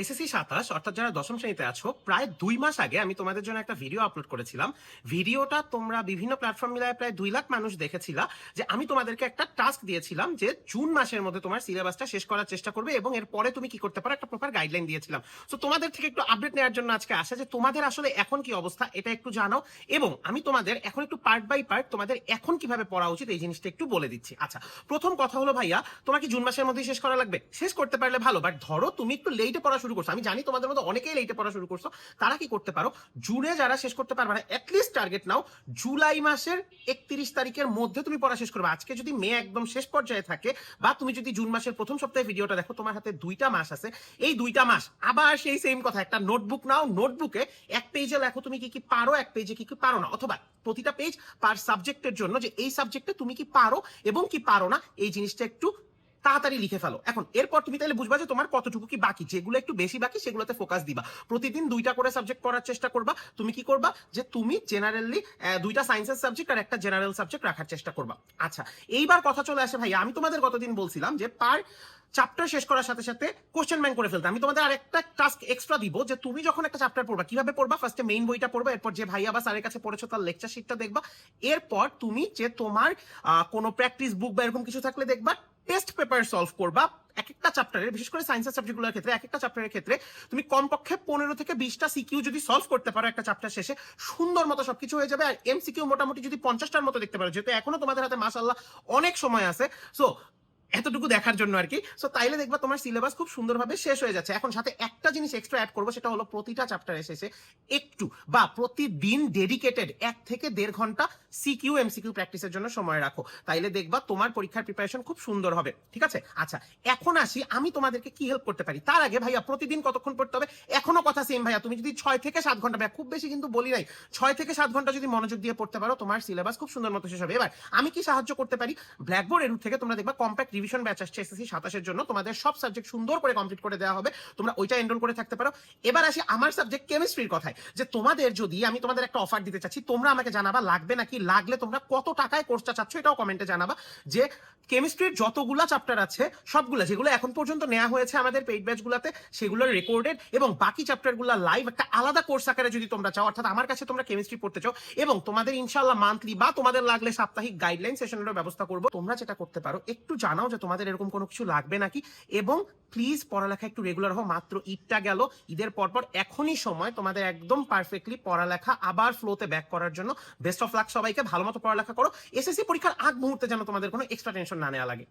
SSC 27 অর্থাৎ যারা দশম শ্রেণীতে আছো, প্রায় 2 মাস আগে আমি তোমাদের জন্য একটা ভিডিও আপলোড করেছিলাম। ভিডিওটা তোমরা বিভিন্ন প্ল্যাটফর্ম মিলায় প্রায় 2 লাখ মানুষ দেখেছিলা। যে আমি তোমাদেরকে একটা টাস্ক দিয়েছিলাম যে জুন মাসের মধ্যে তোমার সিলেবাসটা শেষ করার চেষ্টা করবে এবং এর পরে তুমি কি করতে পারো একটা প্রপার গাইডলাইন দিয়েছিলাম। সো তোমাদের থেকে একটু আপডেট নেওয়ার জন্য আজকে আসা যে তোমাদের আসলে এখন কি অবস্থা এটা একটু জানাও, এবং আমি তোমাদের এখন একটু পার্ট বাই পার্ট তোমাদের এখন কিভাবে পড়া উচিত এই জিনিসটা একটু বলে দিচ্ছি। আচ্ছা, প্রথম কথা হলো ভাইয়া, তোমার কি জুন মাসের মধ্যে শেষ করা লাগবে? শেষ করতে পারলে ভালো, বাট ধরো তুমি একটু লেটে পড়া শুরু করছো, আমি জানি তোমাদের মধ্যে অনেকেই লেটে পড়া শুরু করছো, তারা কি করতে পারো, জুনে যারা শেষ করতে পারবে না অ্যাটলিস্ট টার্গেট নাও জুলাই মাসের 31 তারিখের মধ্যে তুমি পড়া শেষ করবে। আজকে যদি মে একদম শেষ পর্যায়ে থাকে বা তুমি যদি জুন মাসের প্রথম সপ্তাহে ভিডিওটা দেখো, তোমার হাতে 2টা মাস আছে। এই 2টা মাস আবার সেই সেম কথা, একটা নোটবুক নাও, নোটবুকে এক পেজে লেখো তুমি কি কি পারো, এক পেজে কি কি পারো না, অথবা প্রতিটা পেজ পার সাবজেক্টের জন্য যে এই সাবজেক্টে তুমি কি পারো এবং কি পারো না এই জিনিসটা একটু তাড়াতাড়ি লিখে ফেলো। এখন এরপর তুমি তাহলে বুঝবা যে তোমার কতটুকু কি বাকি, যেগুলো একটু বেশি বাকি সেগুলোতে ফোকাস দিবা। প্রতিদিন 2টা করে সাবজেক্ট পড়ার চেষ্টা করবা। তুমি কি করবা যে তুমি জেনারেলি 2টা সায়েন্সের সাবজেক্ট আর একটা জেনারেল সাবজেক্ট রাখার চেষ্টা করবা। আচ্ছা, এইবার কথা চলে আসে ভাই, আমি তোমাদের গতদিন বলছিলাম যে পার চ্যাপ্টার শেষ করার সাথে সাথে কোশ্চেন ব্যাংক করে ফেলতে। আমি তোমাদের আরেকটা টাস্ক এক্সট্রা দিব যে তুমি যখন একটা চ্যাপ্টার পড়বা, কিভাবে পড়বা, ফার্স্টে মেইন বইটা পড়বা, এরপর যে ভাইয়া বা স্যারের কাছে পড়েছো তার লেকচার শিটটা দেখবা, এরপর তুমি যে তোমার কোনো প্র্যাকটিস বুক বা এরকম কিছু থাকলে দেখবা, টেস্ট পেপার সলভ করবা। এক একটা চ্যাপ্টারের, বিশেষ করে সায়েন্সের সাবজেক্টগুলোর ক্ষেত্রে এক একটা চ্যাপ্টারের ক্ষেত্রে তুমি কমপক্ষে 15 থেকে 20টা সিকিউ যদি সলভ করতে পারো একটা চ্যাপ্টার শেষে, সুন্দর মতো সবকিছু হয়ে যাবে। আর এমসিকিউ মোটামুটি যদি 50টার মতো দেখতে পারো, যেহেতু এখনো তোমাদের হাতে মাশাআল্লাহ অনেক সময় আছে, সো এতটুকু দেখার জন্য আর কি। সো তাইলে দেখবা তোমার সিলেবাস খুব সুন্দরভাবে শেষ হয়ে যাচ্ছে। এখন সাথে একটা জিনিস এক্সট্রা অ্যাড করবো, সেটা হলো প্রতিটা চ্যাপ্টারের শেষে একটু বা প্রতিদিন ডেডিকেটেড 1 থেকে 1.5 ঘন্টা সিকিউ এমসিকিউ প্র্যাকটিসের জন্য সময় রাখো। তাইলে দেখবা তোমার পরীক্ষার প্রিপারেশন খুব সুন্দর হবে। ঠিক আছে? আচ্ছা, এখন আসি আমি তোমাদেরকে কি হেল্প করতে পারি। তার আগে ভাইয়া, প্রতিদিন কতক্ষণ পড়তে হবে? এখনো কথা সেম ভাইয়া, তুমি যদি 6 থেকে 7 ঘন্টা, ভাইয়া খুব বেশি কিন্তু বলি নাই, 6 থেকে 7 ঘন্টা যদি মনোযোগ দিয়ে পড়তে পারো, তোমার সিলেবাস খুব সুন্দর মতো শেষ হবে। এবার আমি কি সাহায্য করতে পারি? ব্ল্যাকবোর্ড এর থেকে তোমরা দেখবা কম্প্যাক্ট রিভিশন ব্যাচ আসছে এসএসসি 27 এর জন্য, তোমাদের সব সাবজেক্ট সুন্দর করে কমপ্লিট করে দেওয়া হবে, তোমরা ওইটা এনরোল করে থাকতে পারো। এবার আসি আমার সাবজেক্ট কেমিস্ট্রির কথায়, যে তোমাদের যদি আমি তোমাদের একটা অফার দিতে চাচ্ছি, তোমরা আমাকে জানাবা লাগবে নাকি, লাগলে তোমরা কত টাকায় কোর্সটা চাচ্ছ এটাও কমেন্টে জানাবা। যে কেমিস্ট্রির যতগুলা চ্যাপ্টার আছে সবগুলা, যেগুলো এখন পর্যন্ত নেওয়া হয়েছে আমাদের পেইড ব্যাচগুলোতে, সেগুলোর রেকর্ডেড এবং বাকি চ্যাপ্টারগুলো লাইভ একটা আলাদা কোর্স আকারে যদি তোমরা চাও, অর্থাৎ আমার কাছে তোমরা কেমিস্ট্রি পড়তে চাও এবং তোমাদের ইনশাআল্লাহ মান্থলি বা তোমাদের লাগলে সাপ্তাহিক গাইডলাইন সেশনের ব্যবস্থা করব, তোমরা যেটা করতে পারো একটু জানাও যে তোমাদের এরকম কোনো কিছু লাগবে নাকি, এবং প্লিজ পড়ালেখা একটু রেগুলার হও। মাত্র ঈদটা গেল, ঈদের পরপর এখনই সময় তোমাদের একদম পারফেক্টলি পড়ালেখা আবার ফ্লোতে ব্যাক করার জন্য। বেস্ট অফ লাক সবাইকে, ভালো মতো পড়ালেখা করো। এসএসসি পরীক্ষার আগ মুহূর্তে যেন তোমাদের কোনো এক্সট্রা টেনশন না নেওয়া লাগে।